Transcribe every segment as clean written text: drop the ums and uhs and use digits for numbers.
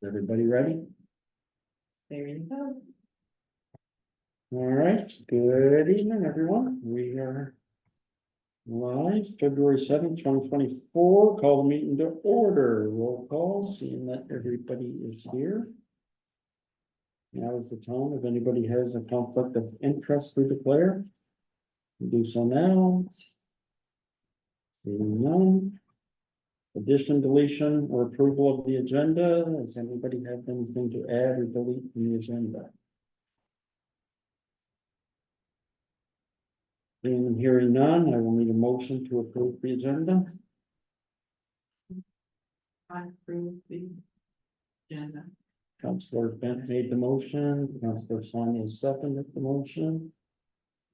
Everybody ready? There you go. All right, good evening, everyone. We are live, February 7th, 2024. Call the meeting to order. Roll call, seeing that everybody is here. Now is the time. If anybody has a conflict of interest to declare, do so now. Seeing none. Addition, deletion, or approval of the agenda. Does anybody have anything to add or delete from the agenda? Seeing and hearing none, I will need a motion to approve the agenda. I approve the agenda. Councillor Bent made the motion, Councillor Sonia seconded the motion.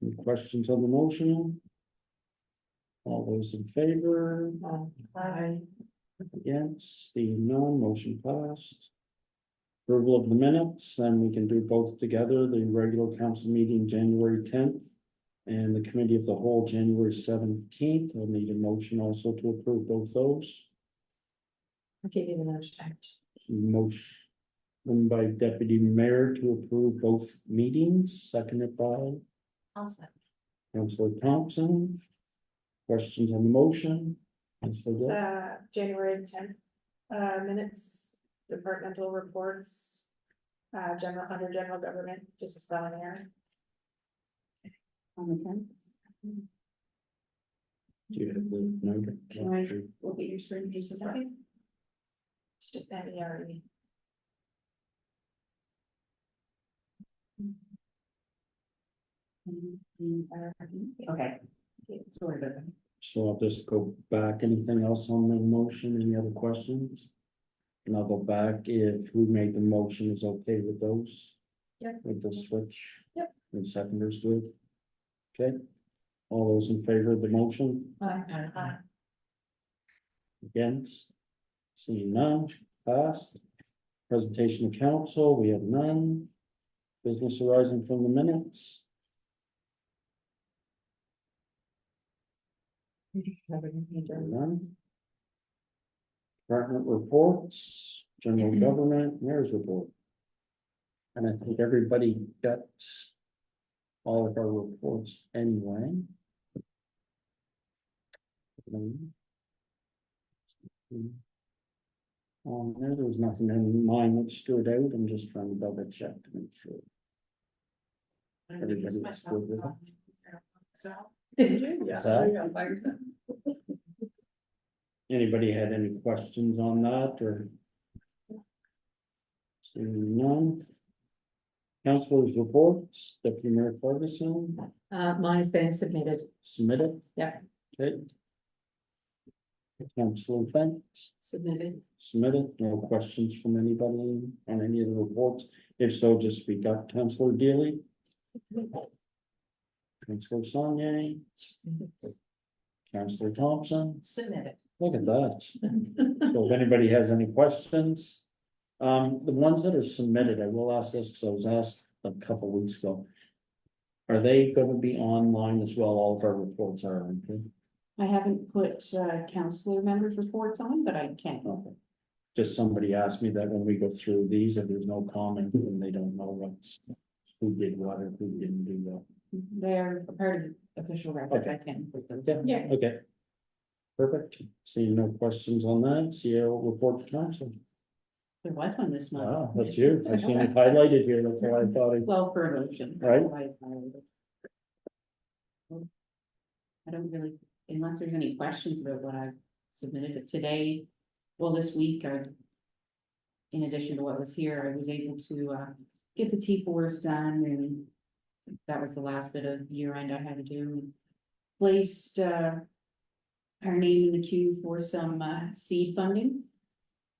Any questions on the motion? All those in favor? Aye. Against, seeing none, motion passed. Approval of the minutes, and we can do both together, the regular council meeting January 10th and the committee of the whole January 17th. I'll need a motion also to approve both those. I'll give you the motion. Motion by Deputy Mayor to approve both meetings, seconded by I'll second. Councillor Thompson. Questions on the motion? January 10th, minutes, departmental reports, under general government, just a spelling error. On the tenth. Do you have the note? Can I look at your screen just a second? It's just NERE. Okay. Sorry about that. So I'll just go back. Anything else on the motion? Any other questions? And I'll go back if who made the motion is okay with those. Yep. With the switch. Yep. And seconders good. Okay. All those in favor of the motion? Aye. Against? Seeing none, passed. Presentation of council, we have none. Business arising from the minutes. None. Department reports, general government, mayor's report. And I think everybody got all of our reports anyway. There was nothing in mine that stood out. I'm just trying to double check to make sure. Everybody was good with it. So. What's that? Anybody had any questions on that or? Seeing none. Councilors' reports, Deputy Mayor Ferguson, Mine's been submitted. submitted. Yeah. Okay. Councilor Bent, Submitted. submitted. No questions from anybody on any of the reports. If so, just speak up. Councilor Dealey. Councilor Sonia. Councilor Thompson. Submitted. Look at that. So if anybody has any questions, the ones that are submitted, I will ask this because I was asked a couple weeks ago. Are they going to be online as well? All of our reports are, aren't they? I haven't put counselor members' reports on, but I can. Okay. Just somebody asked me that when we go through these, if there's no comment, then they don't know what's, who did what or who didn't do that. They're a part of the official record. Okay. I can put those. Yeah, okay. Perfect. Seeing no questions on that, CEO report to council. There was one this month. Wow, that's you. I seen it highlighted here. That's why I thought it. Well, for a motion. Right. Otherwise, I don't really, unless there's any questions about what I've submitted, but today, well, this week, in addition to what was here, I was able to get the T4s done, and that was the last bit of year end I had to do. Placed our name in the queue for some seed funding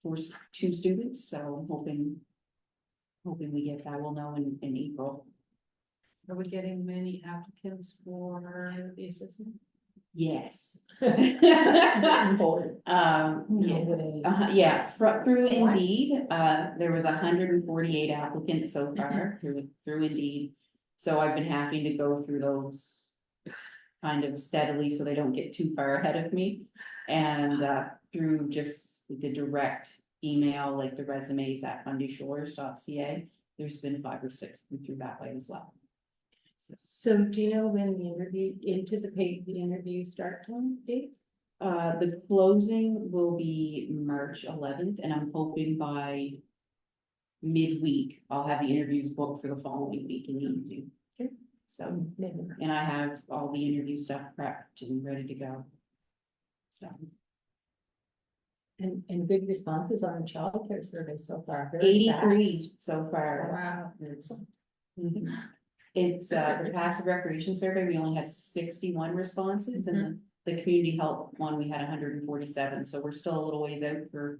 for 2 students, so I'm hoping we get that. We'll know in April. Are we getting many applicants for the assistant? Yes. Board. Through Indeed, there was 148 applicants so far through Indeed. So I've been having to go through those kind of steadily so they don't get too far ahead of me. And through just the direct email like the resumes at fundyshores.ca. There's been 5 or 6 come through that way as well. So do you know when the interview, anticipate the interview start time date? The closing will be March 11th, and I'm hoping by midweek, I'll have the interviews booked for the following week in the evening. Okay. So, and I have all the interview stuff prepped and ready to go. So, And good responses on the childcare survey so far. Very fast. 83 so far. Wow. Mhm. It's the passive recreation survey, we only had 61 responses, and the community health one, we had 147, so we're still a little ways out for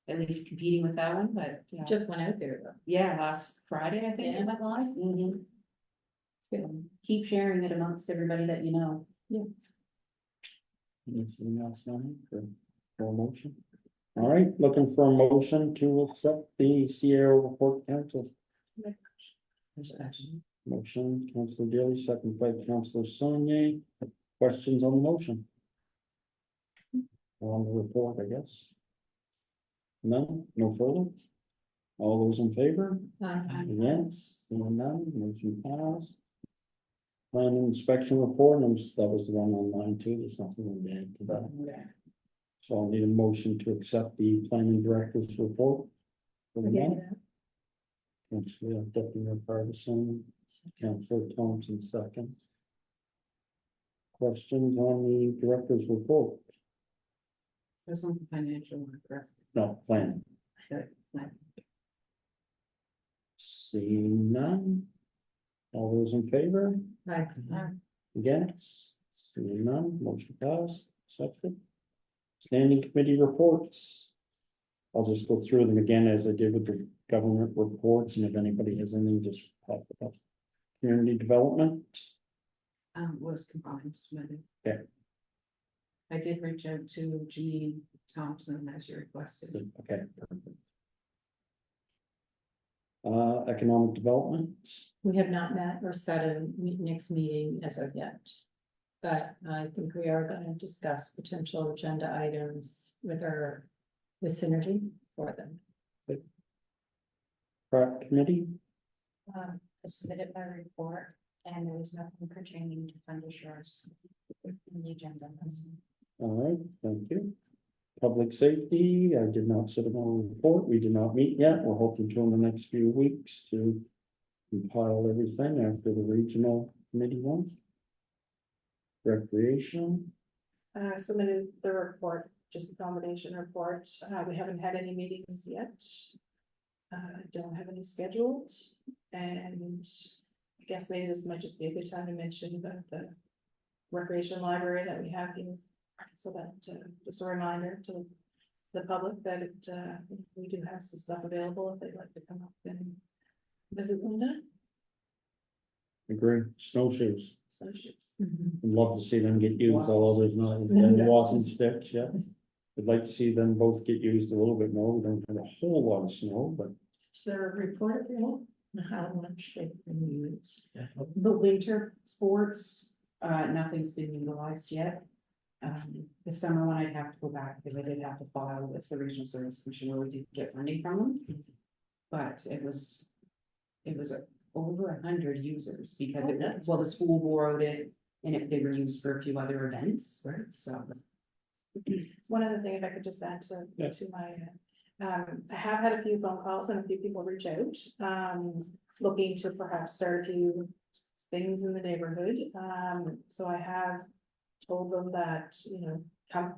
at least competing with that one, but Just went out there though. yeah, last Friday, I think Yeah. it went live. So keep sharing it amongst everybody that you know. Anything else on it for a motion? All right, looking for a motion to accept the CAO report council. Motion, Councillor Daly, second by Councillor Sonia. Questions on the motion? On the report, I guess. None, no further? All those in favor? Yes, seeing none, motion passed. Plan inspection report, and that was the one online too, there's nothing to add to that. So I'll need a motion to accept the planning director's report. For the month. Councillor Deputy Ferguson, Councillor Thompson second. Questions on the director's report? There's some financial one, correct? No, plan. Seeing none. All those in favor? Against? Seeing none, motion passed, accepted. Standing committee reports. I'll just go through them again as I did with the government reports, and if anybody has anything, just pop it up. Community development, Was combined, submitted. Okay. I did reach out to Janine Thompson as you requested. okay. perfect. Economic development, We have not met or set a next meeting as of yet. But I think we are going to discuss potential agenda items with synergy for them. Prac committee, I submitted my report and there was nothing pertaining to fund assurance in the agenda. all right, thank you. Public safety, I did not sit in on a report, we did not meet yet, we're hoping to in the next few weeks to compile everything after the regional committee one. Recreation, Submitted the report, just the combination report. We haven't had any meetings yet. Don't have any scheduled, and I guess maybe this might just be a good time to mention about the recreation library that we have here. So that, just a reminder to the public that we do have some stuff available if they'd like to come up and visit Linda. agree, snowshoes. So she's. I'd love to see them get used, although there's not, and walking sticks, yeah. I'd like to see them both get used a little bit more, we don't have a whole lot of snow, but Is there a report available? How much they can use? The winter sports, nothing's been utilized yet. The summer one, I'd have to go back because I did have to file with the Regional Service Commission where we did get funding from them. But it was over 100 users because the school borrowed it and they were used for a few other events. Right. So, One other thing, if I could just add to, Yeah. to my, I have had a few phone calls and a few people reach out, looking to perhaps start a few things in the neighborhood. So I have told them that, come,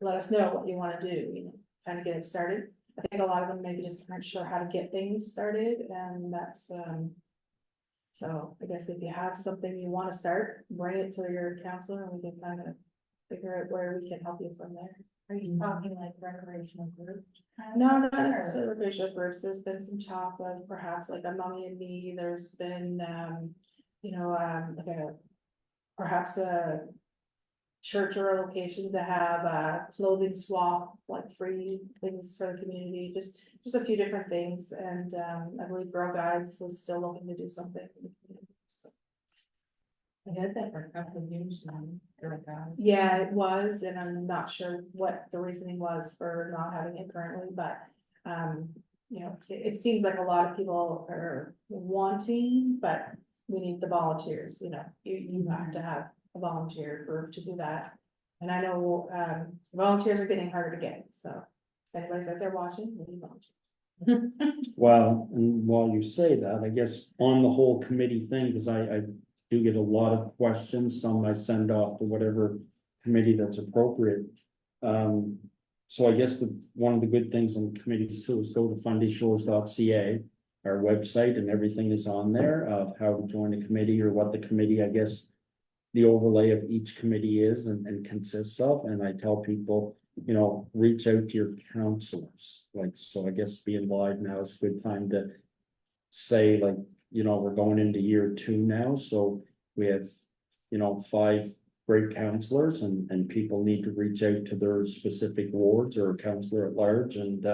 let us know what you want to do, kind of get it started. I think a lot of them maybe just aren't sure how to get things started, and that's, so I guess if you have something you want to start, bring it to your counselor and we can kind of figure out where we can help you from there. Are you talking like recreational group? No, not necessarily recreational groups, there's been some talk of perhaps like a Mommy and Me, there's been, like perhaps a church or a location to have a clothing swap, like free things for the community, just a few different things, and, I believe Girl Guides was still looking to do something. So, I had that for a couple of years now. Yeah, it was, and I'm not sure what the reasoning was for not having it currently, but, you know, it seems like a lot of people are wanting, but we need the volunteers, you know, you have to have a volunteer group to do that. And I know, volunteers are getting harder to get, so if anybody's out there watching, we need volunteers. Well, and while you say that, I guess on the whole committee thing, because I do get a lot of questions, some I send off to whatever committee that's appropriate. So I guess one of the good things on committees too is go to fundyshores.ca, our website, and everything is on there of how to join a committee or what the committee, I guess, the overlay of each committee is and consists of, and I tell people, you know, reach out to your counselors, like, so I guess being live now is a good time to say, like, you know, we're going into year 2 now, so we have, you know, 5 great counselors and people need to reach out to their specific wards or a counselor at large and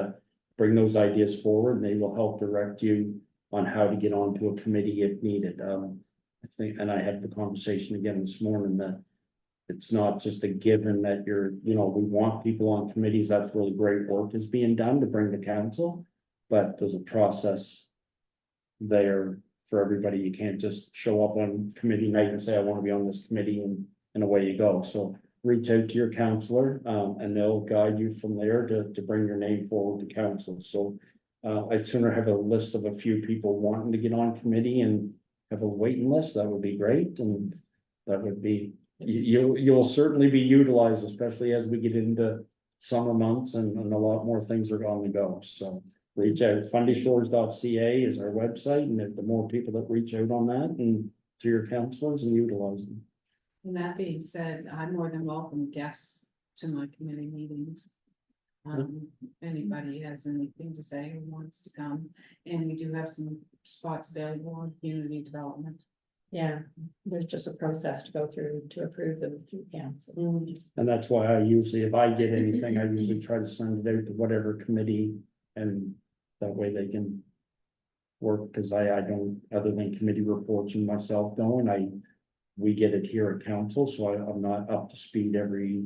bring those ideas forward, and they will help direct you on how to get onto a committee if needed. I think, and I had the conversation again this morning that it's not just a given that you're, you know, we want people on committees, that's really great work is being done to bring the council, but there's a process there for everybody. You can't just show up on committee night and say, I want to be on this committee and away you go. So reach out to your counselor, and they'll guide you from there to bring your name forward to council. So I'd sooner have a list of a few people wanting to get on committee and have a waiting list. That would be great. And that would be, you'll certainly be utilized, especially as we get into summer months and a lot more things are on the go. So reach out, fundyshores.ca is our website, and if the more people that reach out on that and to your counselors and utilize them. And that being said, I'm more than welcome guests to my committee meetings. Anybody has anything to say who wants to come, and we do have some spots available on community development. Yeah, there's just a process to go through to approve them through council. And that's why I usually, if I get anything, I usually try to send it out to whatever committee, and that way they can work, because I don't, other than committee reports and myself going, we get it here at council, so I'm not up to speed every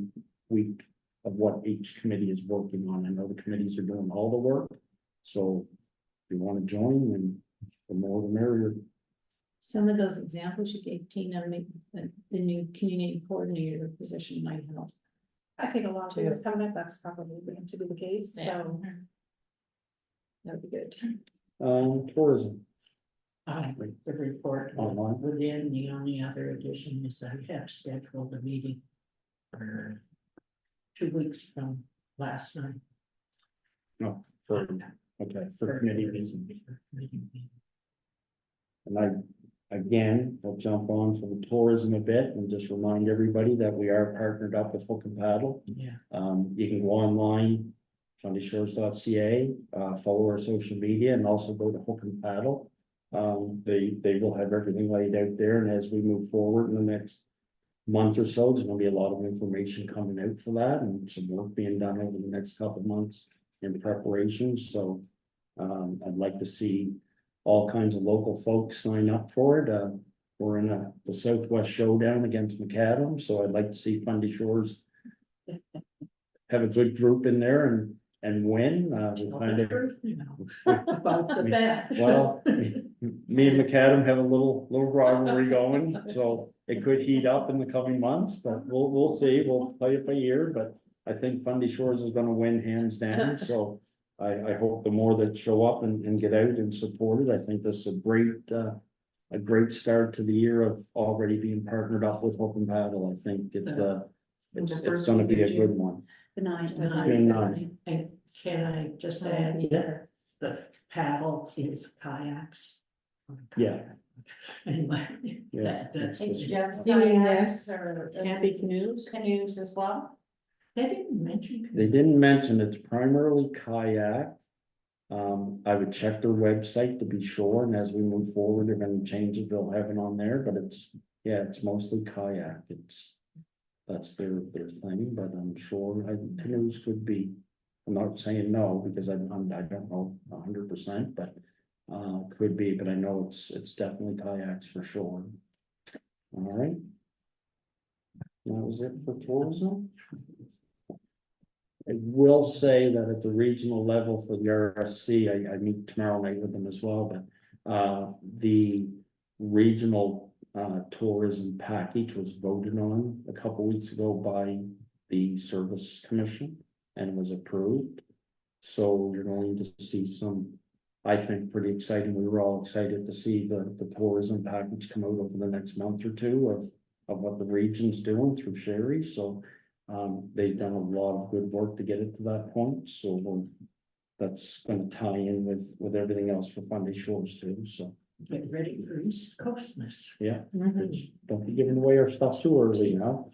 week of what each committee is working on. I know the committees are doing all the work, so if you want to join, then the more the merrier. Some of those examples you gave Tina, make the new community coordinator position might help. I think a lot of things coming up, that's probably going to be the case, so. That'd be good. Tourism. The report Online. within, the only other addition is I have scheduled a meeting for 2 weeks from last night. No, for committee meetings. And again, I'll jump on for the tourism a bit and just remind everybody that we are partnered up with Hook and Paddle. Yeah. You can go online, fundyshores.ca, follow our social media, and also go to Hook and Paddle. They will have everything laid out there, and as we move forward in the next month or so, there's gonna be a lot of information coming out for that, and some work being done over the next couple of months in preparation. So I'd like to see all kinds of local folks sign up for it. We're in the Southwest Showdown against McAdam, so I'd like to see Fundy Shores have a good group in there and win. We'll kind of, About the bet. well, me and McAdam have a little rivalry going, so it could heat up in the coming months, but we'll see. We'll play it by ear, but I think Fundy Shores is gonna win hands down, so I hope the more that show up and get out and support it. I think this is a great start to the year of already being partnered up with Hook and Paddle. I think it's gonna be a good one. The 9th. June 9th. And can I just add that the paddle is kayaks? Yeah. Anyway, Yeah. that's. It's They just Meaning kayaks or canoes? canoes as well. didn't mention. They didn't mention it's primarily kayak. I would check their website to be sure, and as we move forward, if any changes, they'll have it on there, but it's mostly kayak. That's their thing, but I'm sure canoes could be. I'm not saying no, because I don't know 100%, but could be, but I know it's definitely kayaks for sure. All right. That was it for tourism. I will say that at the regional level for the RSC, I meet tomorrow night with them as well, but the regional tourism package was voted on a couple weeks ago by the Service Commission and was approved. So you're going to see some, I think, pretty exciting. We were all excited to see the tourism package come out over the next month or two of what the region's doing through Sherry. So they've done a lot of good work to get it to that point. So that's going to tie in with everything else for Fundy Shores too. So Get ready for East Coastmas. yeah, Mhm. don't be giving away our stuff too early now.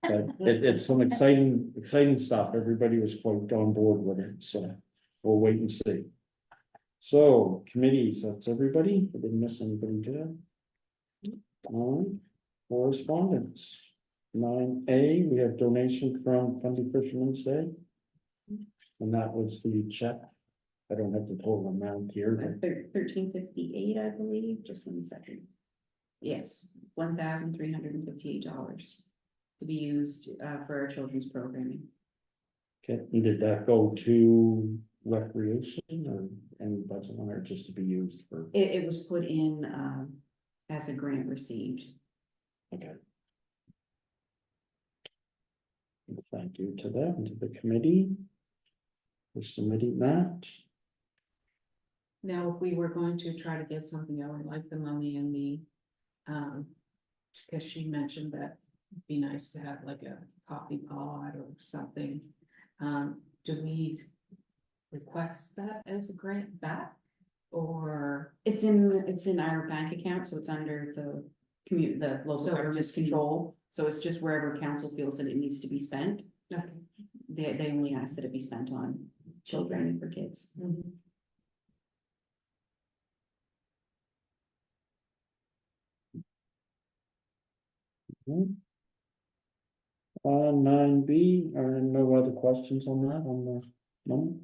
But it's some exciting stuff. Everybody was quite on board with it, so we'll wait and see. So committees, that's everybody. I didn't miss anybody, did I? All right, correspondence. 9A, we have donation from Fundy Fisherman's Day. And that was the check. I don't have the total amount here, but 1358, I believe, just 1 second. Yes, $1,358 to be used for our children's programming. okay, and did that go to recreation or any budget on it, just to be used for? It was put in as a grant received. Okay. Thank you to them, to the committee for submitting that. Now, if we were going to try to get something out like the mummy and the, because she mentioned that it'd be nice to have like a coffee pod or something. Do we request that as a grant back? Or, It's in our bank account, so it's under the local So- government's control. So it's just wherever council feels that it needs to be spent. okay. They only ask that it be spent on children and for kids. Mm-hmm. 9B, are no other questions on that, on the, no?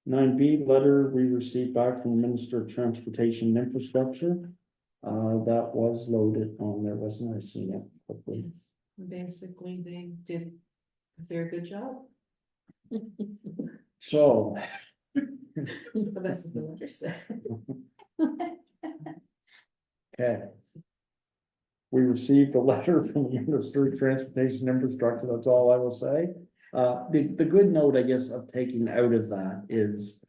9B, letter we received back from the Minister of Transportation and Infrastructure. That was loaded on there, wasn't I? Seen it quickly. Basically, they did a very good job. So, But that's what the letter said. okay. We received a letter from the Minister of Transportation and Infrastructure, that's all I will say. The good note, I guess, of taking out of that is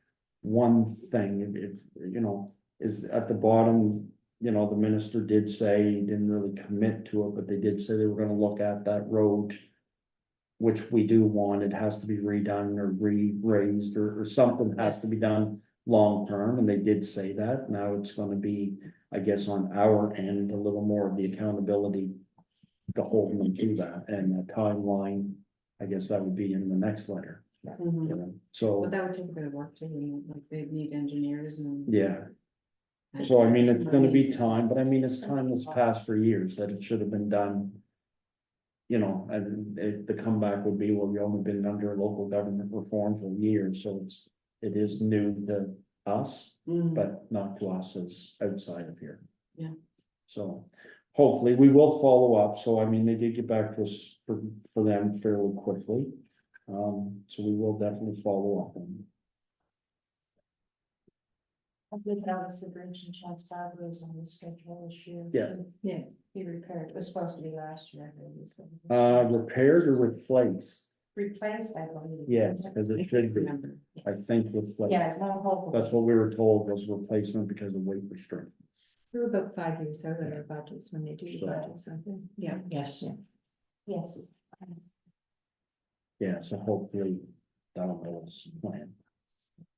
one thing, if, you know, is at the bottom, you know, the minister did say he didn't really commit to it, but they did say they were gonna look at that road, which we do want, it has to be redone or raised or something has to be done long-term, and they did say that. Now it's gonna be, I guess, on our end, a little more of the accountability to hold them to that, and the timeline, I guess that would be in the next letter. You know, so, But that would take a bit of work too, you know, like they need engineers and. yeah, so I mean, it's gonna be time, but I mean, it's time that's passed for years that it should have been done. You know, and the comeback would be, well, we've only been under local government reform for years, so it is new to us, Mm. but not to us as outside of here. Yeah. So hopefully we will follow up. So I mean, they did get back to us for them fairly quickly. So we will definitely follow up on. I did notice the bridge in Chance Harbor is on the schedule this year. Yeah. Yeah. Be repaired, it was supposed to be last year. but it was- Repaired or replaced? Replaced, I believe. Yes, because it should be, Remember. I think replaced. Yeah, it's not hopeful. That's what we were told was replacement because of weight restraint. We're about 5 years out of their budgets when they do the So- budgets, aren't they? Yeah. Yes. Yes. Yeah, so hopefully that'll go as planned.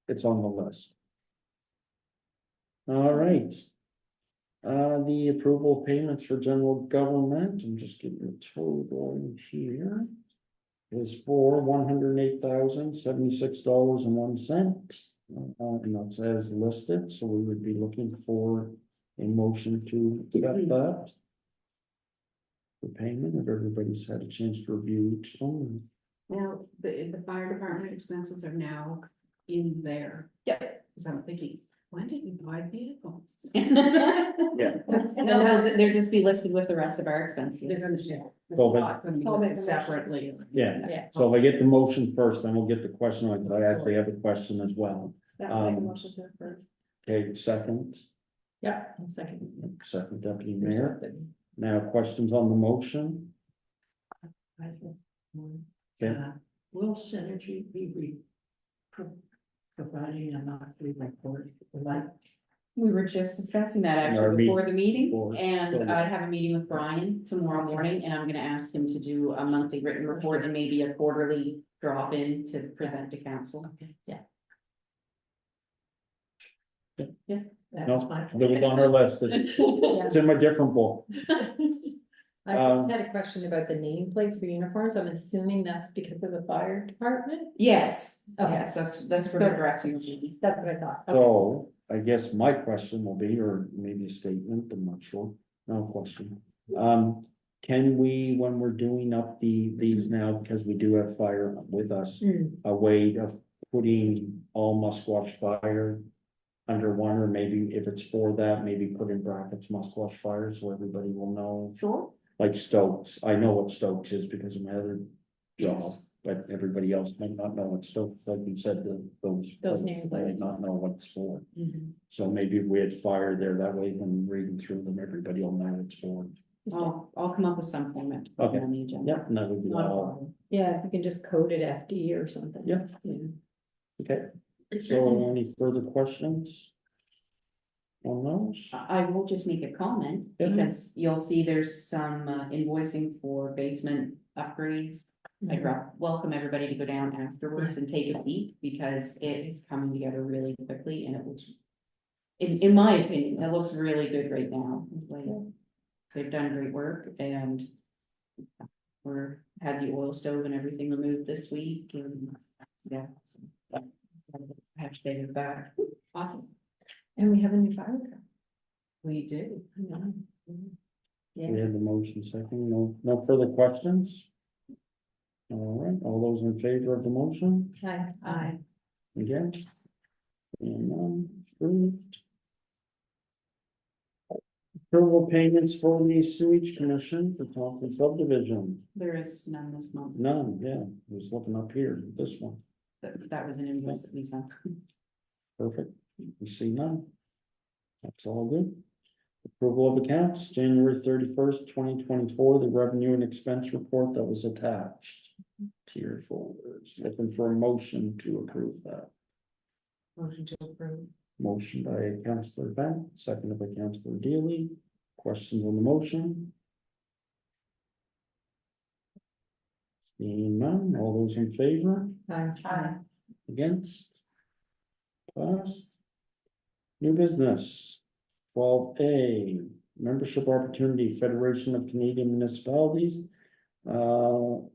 It's on the list. All right. The approval of payments for general government, I'm just getting the total in here. Is for $108,076.01. And that's as listed, so we would be looking for a motion to accept that. The payment, if everybody's had a chance to review each one. Now, the fire department expenses are now in there. Yeah. Because I'm thinking, When did you buy vehicles? Yeah. No, they'll just be listed with the rest of our expenses. They're gonna share. Well, but- Not gonna be I'll make listed a motion. separately. Yeah, Yeah. so if I get the motion first, then we'll get the question, like, I actually have a question as well. That would make a Um, motion to approve. Okay, second, Yeah, one second. second deputy mayor. Now, questions on the motion? I think, Okay. Will Synergy be providing a monthly report, like, We were just discussing that Our actually meeting before the meeting, before, and so- I have a meeting with Brian tomorrow morning, and I'm gonna ask him to do a monthly written report and maybe a quarterly drop-in to present to council. that No, was my. It was on our list, it's in my different book. I just had a question about the nameplates for uniforms. I'm assuming that's because of the fire department? Yes, Okay. yes, that's for the dressing room. That's what I thought. Okay. So, I guess my question will be, or maybe a statement, I'm not sure, no question. Can we, when we're doing up these now, because we do have fire with us, a way of putting all Musquash Fire under one, or maybe if it's for that, maybe put in brackets Musquash Fire, so everybody will know, Sure. like Stokes, I know what Stokes is because of my other job. Yes. But everybody else might not know what Stokes, like you said, Those plates, nameplates. they might not know what it's for. Mm-hmm. So maybe if we had fire there, that way when reading through them, everybody will know what it's for. I'll come up with some format to put Okay. on the agenda. Yep, and that would be Not a all, problem. Yeah, if you can just code it FD or something. Yeah. Yeah. okay. So any further questions? On those? I will just make a comment, Yeah. because you'll see there's some invoicing for basement upgrades. I welcome everybody to go down afterwards and take a peek, because it is coming together really quickly, and it looks. In my opinion, it looks really good right now, like, they've done great work, and. Had the oil stove and everything removed this week, and, yeah. So, I have to say it back. Awesome. And we have a new fire truck. We do. Yeah. We had the motion second, no further questions? All right, all those in favor of the motion, Aye. against? And none, approved. Approval payments for the sewage commission for Thompson subdivision, There is none this month. none, yeah, I was looking up here, this one, That was an invoice that we sent. perfect, we see none. That's all good. Approval of accounts, January 31st, 2024, the revenue and expense report that was attached to your folders, looking for a motion to approve that. Motion to approve. Motion by Councillor Bent, seconded by Councillor Dealey. Questions on the motion? Seeing none, all those in favor, Aye. against? Passed. New business, 12A, membership opportunity, Federation of Canadian Municipalities. The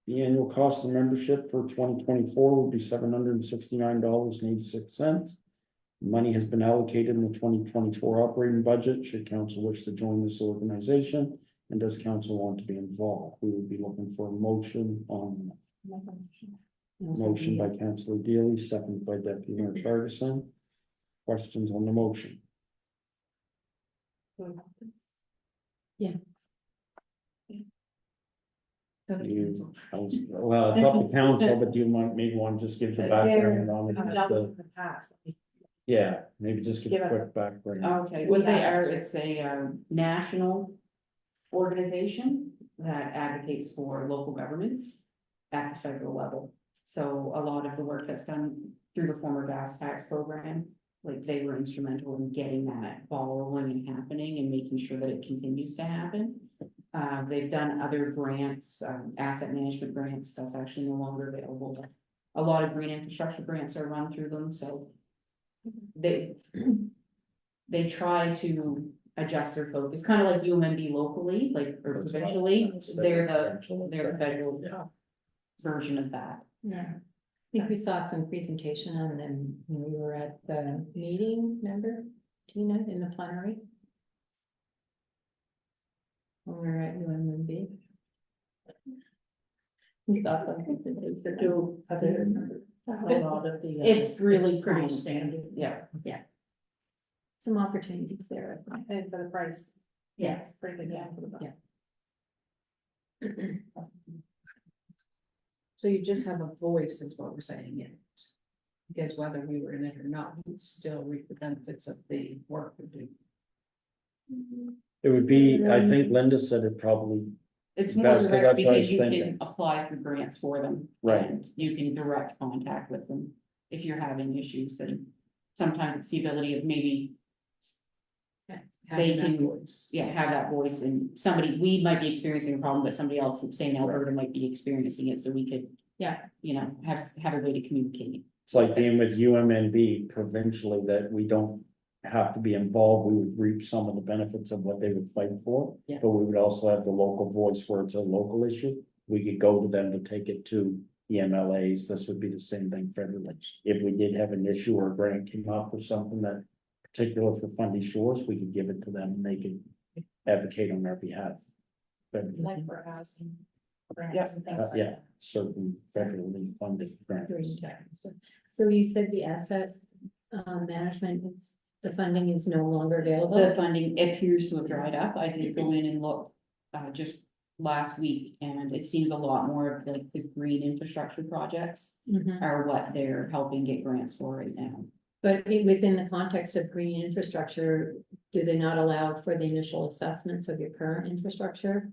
annual cost of membership for 2024 will be $769.86. Money has been allocated in the 2024 operating budget, should council wish to join this organization, and does council want to be involved? We would be looking for a motion on that. Motion by Councillor Dealey, second by Deputy Mayor Ferguson. Questions on the motion? You, well, it's up to council, but do you want, maybe want to just give the background on it? just the- the past. Yeah, maybe just give a Give us- quick background. Okay, what they are, it's a national organization that advocates for local governments at the federal level. So a lot of the work that's done through the former gas tax program, like they were instrumental in getting that ball rolling and happening and making sure that it continues to happen. They've done other grants, asset management grants, that's actually no longer available. A lot of green infrastructure grants are run through them, so they try to adjust their focus, kind of like UMMB locally, like or provincially, they're the federal version of that. Yeah. I think we saw some presentation on them when we were at the meeting, remember, Tina, in the plenary? When we were at UNMB. We thought something. To do other, a lot of the. It's really pretty common. standard. Yeah. some opportunities there. I think. And for the price. Yeah. It's pretty good, yeah, for the buck. Yeah. So you just have a voice is what we're saying, yeah. Because whether we were in it or not, we'd still reap the benefits of the work we do. It would be, I think Linda said it probably, It's more That's 'cause direct that's what I was because you can thinking. apply for grants for them. Right. And you can direct contact with them if you're having issues, and sometimes it's the ability of maybe, Having that can- voice. yeah, have that voice, and somebody, we might be experiencing a problem, but somebody else saying Alberta might be experiencing it, so we could. Yeah. You know, have a way to communicate. it's like being with UMNB provincially, that we don't have to be involved. We would reap some of the benefits of what they would fight for. Yes. But we would also have the local voice where it's a local issue. We could go to them to take it to the MLAs. This would be the same thing federally. If we did have an issue or a grant came up or something that particular for Fundy Shores, we could give it to them and they could advocate on our behalf. But, Like for housing. yeah, Grants and things like yeah, that. certain federally funded grants. Green tech and stuff. So you said the asset, management is, the funding is no longer available? The funding appears to have dried up. I did go in and look, just last week, and it seems a lot more of like the green infrastructure projects Mhm. are what they're helping get grants for right now. But within the context of green infrastructure, do they not allow for the initial assessments of your current infrastructure?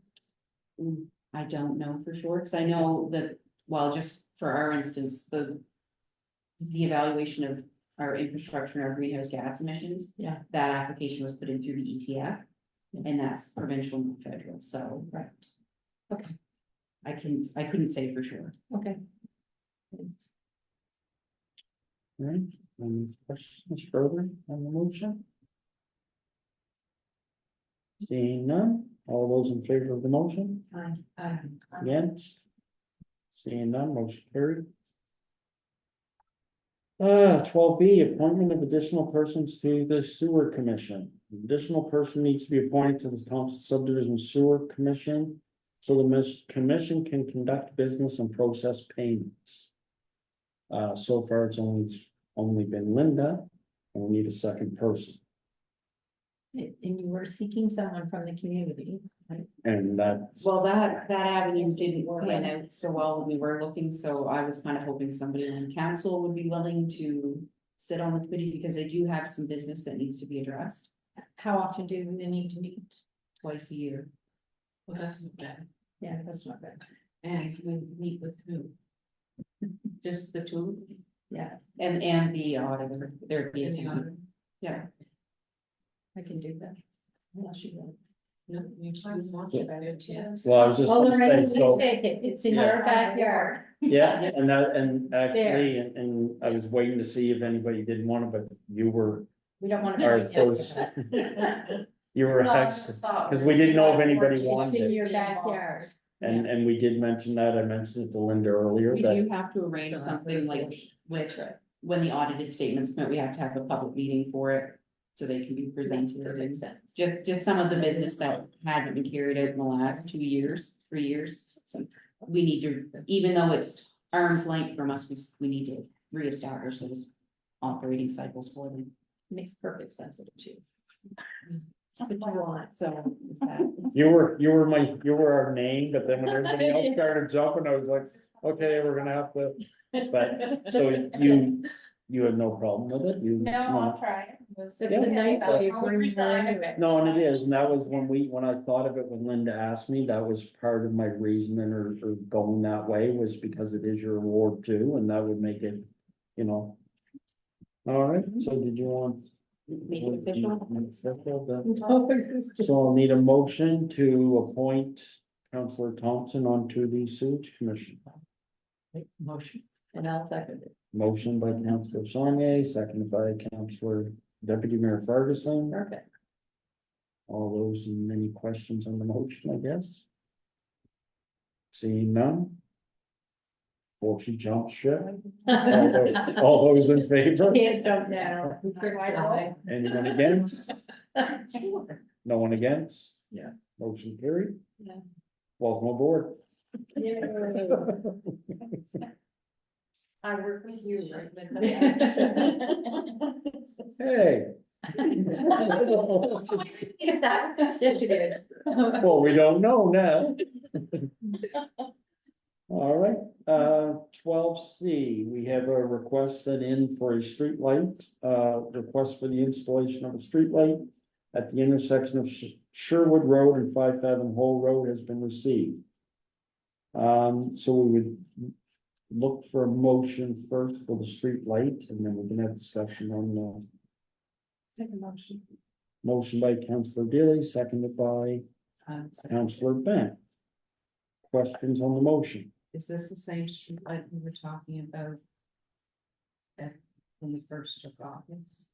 I don't know for sure, because I know that, well, just for our instance, the evaluation of our infrastructure and our greenhouse gas emissions. Yeah. That application was put in through the ETF, and that's provincial and federal, so Right. Okay, I couldn't say for sure. okay. Thanks. Right, any questions further on the motion? Seeing none, all those in favor of the motion, against? Seeing none, motion carried. 12B, appointment of additional persons to the sewer commission. Additional person needs to be appointed to the Thompson Subdivision Sewer Commission. So the commission can conduct business and process payments. So far, it's only been Linda, and we need a second person, And you were seeking someone from the community, right? and that's, Well, that avenue didn't pan out so well when we were looking, so I was kind of hoping somebody on council would be willing to sit on the committee, because they do have some business that needs to be addressed How often do they need to meet? twice a year. Well, that's not bad. Yeah, that's not bad. And we meet with who? Just the two? Yeah, And the auditor, there'd be, And the other? yeah, I can do that. Unless you want. No, you want to bet it, yeah. well, I was just Well, gonna Lorraine, say, so, take it. It's in Yeah. your backyard. yeah, and actually, and I was waiting to see if anybody didn't want it, but you were We don't want our to. first. You were next, because we didn't know if anybody It's wanted in it, your backyard. and we did mention that, I mentioned it to Linda earlier, we that, do have to arrange something like with, when the audited statements come out, we have to have a public meeting for it. So they can be presented, Perfect and sense. just some of the business that hasn't been carried out in the last 2 years, 3 years. So we need to, even though it's arm's length from us, we need to reestablish those operating cycles for them. Makes perfect sense of it too. That's what you want. So is that, you were our name, but then when everybody else started jumping, I was like, okay, we're gonna have to. But, so you have no problem with it, you? No, I'll try it. It's a nice way of bringing her into it. No, and it is, and that was when I thought of it, when Linda asked me, that was part of my reasoning or going that way, was because it is your award too, and that would make it, you know. All right, so did you want? Make it So I'll need a motion to appoint Counselor Thompson onto the sewage commission. Motion. And I'll second it. Motion by Counselor Songe, seconded by Counselor Deputy Mayor Ferguson. Perfect. All those, and any questions on the motion, I guess? Seeing none? Fortune jump ship. All those in favor? Can't jump now. We forgot. Anyone against? No one against? Yeah. Motion carried. Yeah. Welcome aboard. I work with you, right? Hey, Yes, you did. Well, we don't know now. All right, 12C, we have a request sent in for a street light, request for the installation of a street light at the intersection of Sherwood Road and 5 Fathom Hole Road has been received. So we would look for a motion first for the street light, and then we can have discussion on the Take a motion. motion by Councillor Dilly, seconded by Councillor Bent. Questions on the motion? Is this the same street light we were talking about? When we first took office?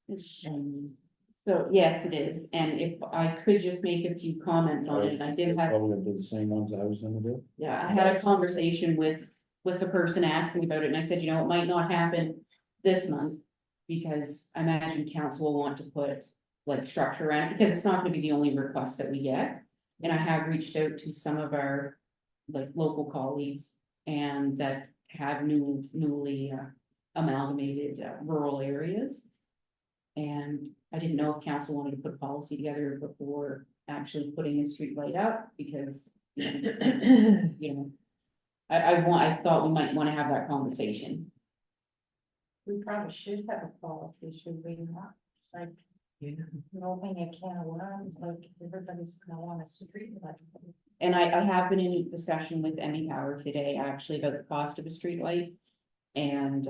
So, yes, it is, and if I could just make a few comments on it, I did have. Probably the same ones I was gonna do. Yeah, I had a conversation with the person asking about it, and I said, you know, it might not happen this month. Because I imagine council will want to put like structure around it, because it's not gonna be the only request that we get. And I have reached out to some of our like local colleagues and that have newly amalgamated rural areas. And I didn't know if council wanted to put policy together before actually putting a street light up, because you know, I thought we might wanna have that conversation. We probably should have a policy, should we not? It's like, opening a can of worms, like everybody's gonna want a street light. And I have been in a discussion with Emmy Power today, actually, about the cost of a street light. And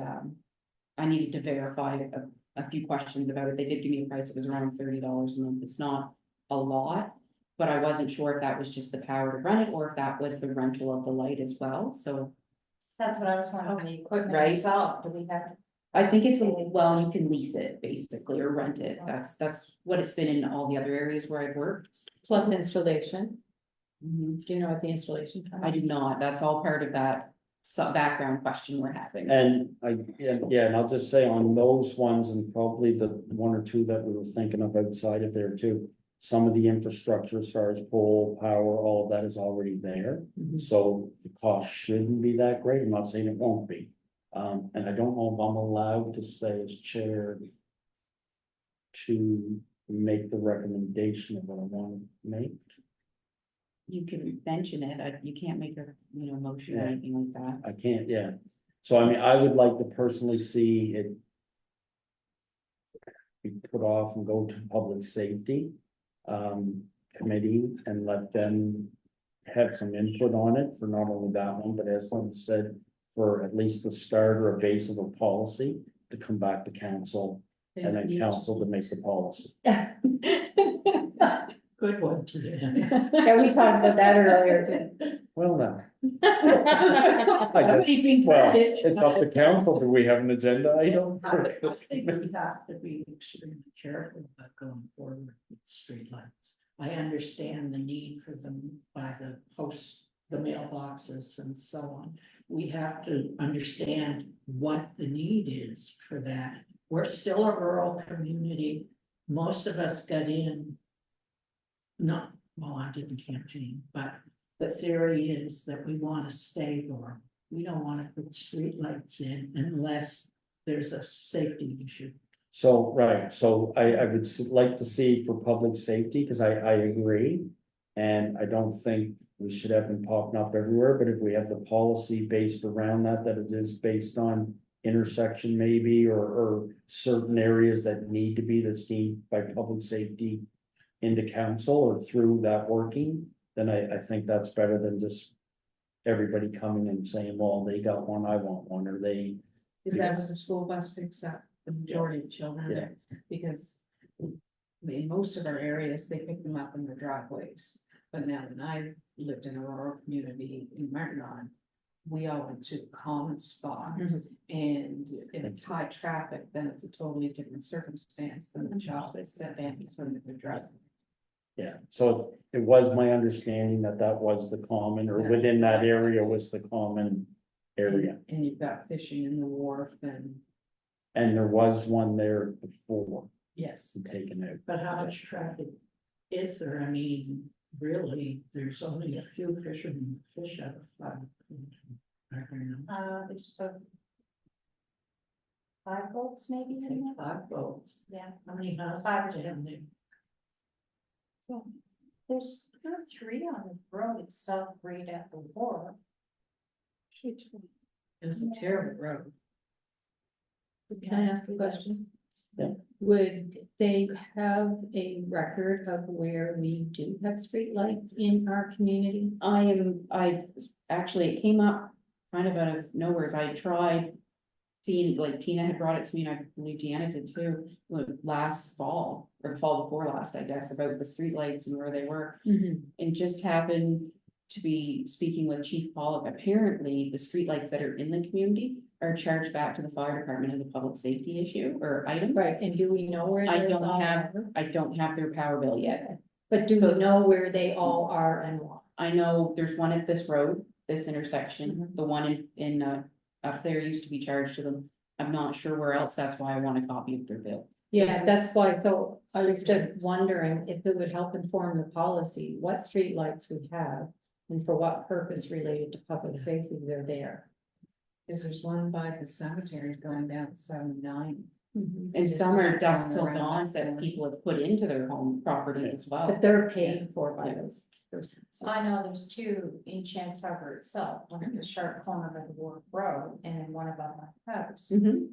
I needed to verify a few questions about it. They did give me a price, it was around $30 a month. It's not a lot. But I wasn't sure if that was just the power to run it, or if that was the rental of the light as well, so. That's what I was wondering, the equipment Right. itself, do we have? I think it's, well, you can lease it basically, or rent it. That's what it's been in all the other areas where I've worked. Plus installation. Mhm. Do you know what the installation? I do not, that's all part of that background question we're having. And yeah, and I'll just say on those ones, and probably the one or two that we were thinking of outside of there too. Some of the infrastructure as far as pole, power, all of that is already there, Mhm. so the cost shouldn't be that great. I'm not saying it won't be. And I don't know if I'm allowed to say as chair to make the recommendation of what I want to make. You can mention it, you can't make a, motion or Yeah. anything like that. I can't, yeah. So I mean, I would like to personally see it be put off and go to public safety committee and let them have some input on it for not only that one, but as Linda said, for at least the start or a base of a policy to come back to council and then council to make the policy. Good one today. Yeah, we talked about that earlier. Well, now, I guess, Somebody's being well, credit. it's up to council. Do we have an agenda item? I think we have to be extremely careful about going forward with streetlights. I understand the need for them by the post, the mailboxes and so on. We have to understand what the need is for that. We're still a rural community. Most of us got in. Not, well, I didn't campaign, but the theory is that we want to stay rural. We don't want to put streetlights in unless there's a safety issue. So, right, so I would like to see for public safety, because I agree. And I don't think we should have them popping up everywhere, but if we have the policy based around that, that it is based on intersection maybe, or certain areas that need to be, that's deemed by public safety into council or through that working, then I think that's better than just everybody coming and saying, well, they got one, I want one, or they. Is that when the school bus picks up the majority of children? Because in most of our areas, they pick them up in their driveways. But now when I lived in a rural community in Martinon, we all went to a common spot. And if it's high traffic, then it's a totally different circumstance than the child is set down in front of their driveway. Yeah, so it was my understanding that that was the common, or within that area was the common area. And you've got fishing in the wharf and, And there was one there before yes. taken out. But how much traffic is there? I mean, really, there's only a few fishermen fish out of 5. I don't know. It's about 5 volts maybe in there? 5 volts. Yeah. How many houses 5 or down 6. there? There's 2 or 3 on the road itself right at the wharf. It's a terrible road. Can I ask a question? Yeah. Would they have a record of where we do have streetlights in our community? I actually, it came up kind of out of nowhere, as I tried. Seeing, like Tina had brought it to me, and I believe Deanna did too, last fall, or the fall before last, I guess, about the streetlights and where they were. And just happened to be speaking with Chief Pollock. Apparently, the streetlights that are in the community are charged back to the fire department as a public safety issue or item. Right, and do we know where I those don't all have, are? I don't have their power bill yet. But do So- we know where they all are and why? I know there's one at this road, this intersection, the one in, up there used to be charged to them. I'm not sure where else, that's why I want a copy of their bill. Yeah, that's why, so I was just wondering if it would help inform the policy, what streetlights we have. And for what purpose related to public safety they're there. Cause there's one by the cemetery going down 79. And some are dusk till Around dawns that that people have put into their home properties as well. But they're paid for by those persons. I know there's 2 in Chance Harbor itself, one at the sharp corner of the Wharf Road and then one above my house. Mhm.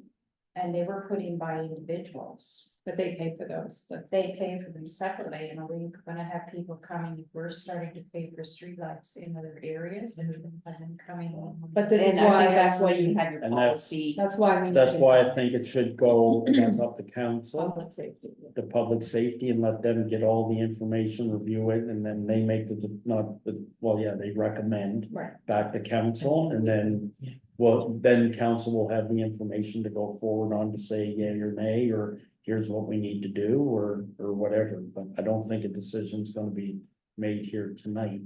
And they were put in by individuals. But they pay for those, that's. They pay for them separately, and are we gonna have people coming, we're starting to pay for streetlights in other areas and then coming. But this is And I why, think that's why you have your And that's- policy. That's why we. That's need why I think it should go, that's up to council, Public safety. the public safety, and let them get all the information, review it, and then they make they recommend Right. back to council, and then, well, then council will have the information to go forward on to say yea or nay, or here's what we need to do, or whatever, but I don't think a decision's gonna be made here tonight.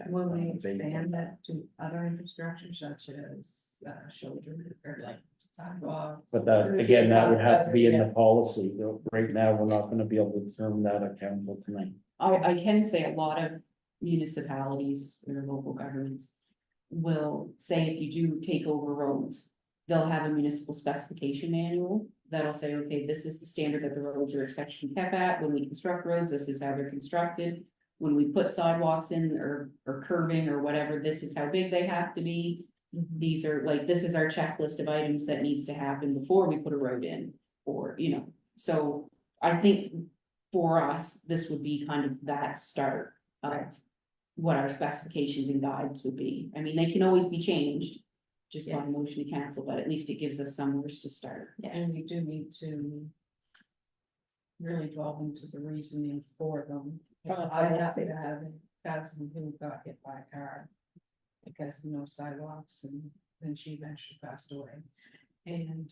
Will we expand that to other infrastructure such as, shoulder or like sidewalk? But that, again, that would have to be in the policy, right now, we're not gonna be able to determine that at council tonight. I can say a lot of municipalities or local governments will say if you do take over roads, they'll have a municipal specification manual that'll say, okay, this is the standard that the roads are expected to be kept at. When we construct roads, this is how they're constructed. When we put sidewalks in or curbing or whatever, this is how big they have to be. These are like, this is our checklist of items that needs to happen before we put a road in, or, so I think for us, this would be kind of that start of what our specifications and guides would be. I mean, they can always be changed just by Yes. motion to cancel, but at least it gives us somewhere to start. And we do need to really delve into the reasoning for them. I have to have a cousin who got hit by a car because of no sidewalks, and then she eventually passed away. And,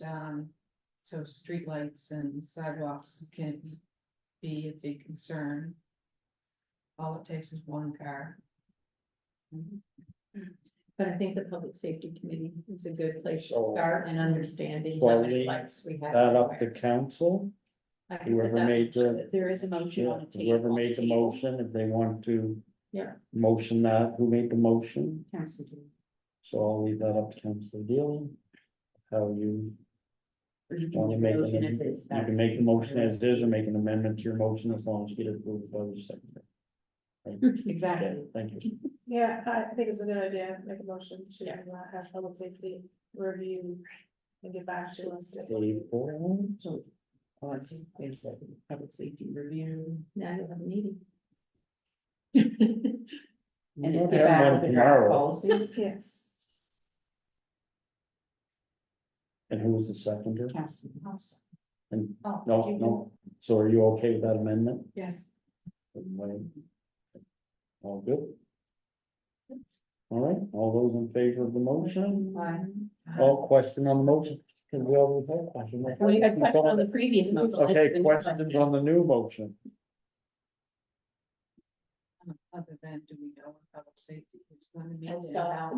so streetlights and sidewalks can be a big concern. All it takes is one car. But I think the public safety committee is a good place to So- start in understanding So how I'll many leave lights we have. That up to everywhere. council, I can put whoever that made motion. the, There is a motion on the table. whoever made the motion, if they want to. Yeah. Motion that, who made the motion, Council do. so I'll leave that up to council dealing. How you Or you want to can make, make the motion it. as is. You can make the motion as is, or make an amendment to your motion as long as you get it approved by the secretary. Right? Exactly. Okay, thank you. Yeah, I think it's a good idea, to make a motion to have public safety review and get back to us. April, So, it's public safety review. Now you'll have a meeting. And we'll it's the have back one of the draft tomorrow. policy. Yes. And who was the seconder? Council. And, Oh, no, did you no, so are you okay with that amendment? Yes. All good? All right, all those in favor of the motion? All question on the motion? Can we all have a question? Well, you had questions on the previous motion. Okay, questions on the new motion. Other than, do we know what public safety is going to be? I'll spell out.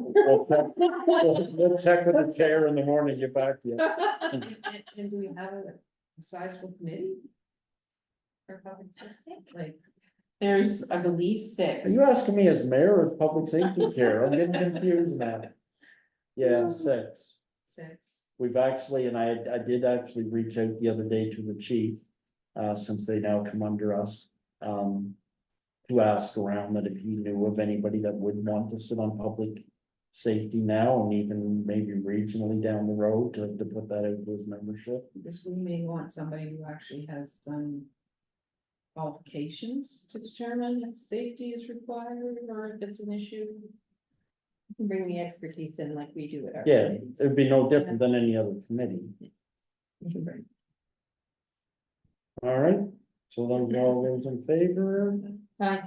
We'll check with the chair in the morning, get back to you. And do we have a sizable committee? For public safety, like, There's, I believe, Are 6. you asking me as mayor or public safety chair? I'm getting confused now. Yeah, 6. 6, we've actually, and I did actually reach out the other day to the chief, since they now come under us, to ask around that if he knew of anybody that would want to sit on public safety now, and even maybe regionally down the road to put that out to his membership. Because we may want somebody who actually has some qualifications to determine if safety is required or if it's an issue. You can bring the expertise in like we do at our. Yeah, committees. it'd be no different than any other committee. You can bring. All right, so those all those in favor, Hi.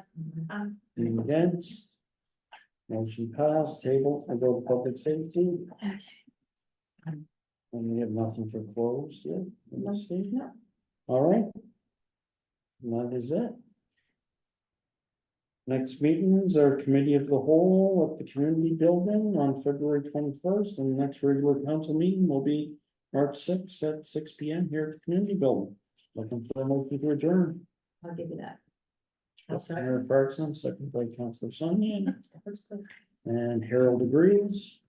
any against? Motion passed, table for go to public safety. And we have nothing for closed yet. Let's see. No. All right. And that is it. Next meetings are committee of the whole at the community building on February 21st, and the next regular council meeting will be March 6th at 6 P.M. here at the community building. Looking for a motion to adjourn. I'll give you that. Councilor Parkson, second by Councilor Sonia. And Harold agrees.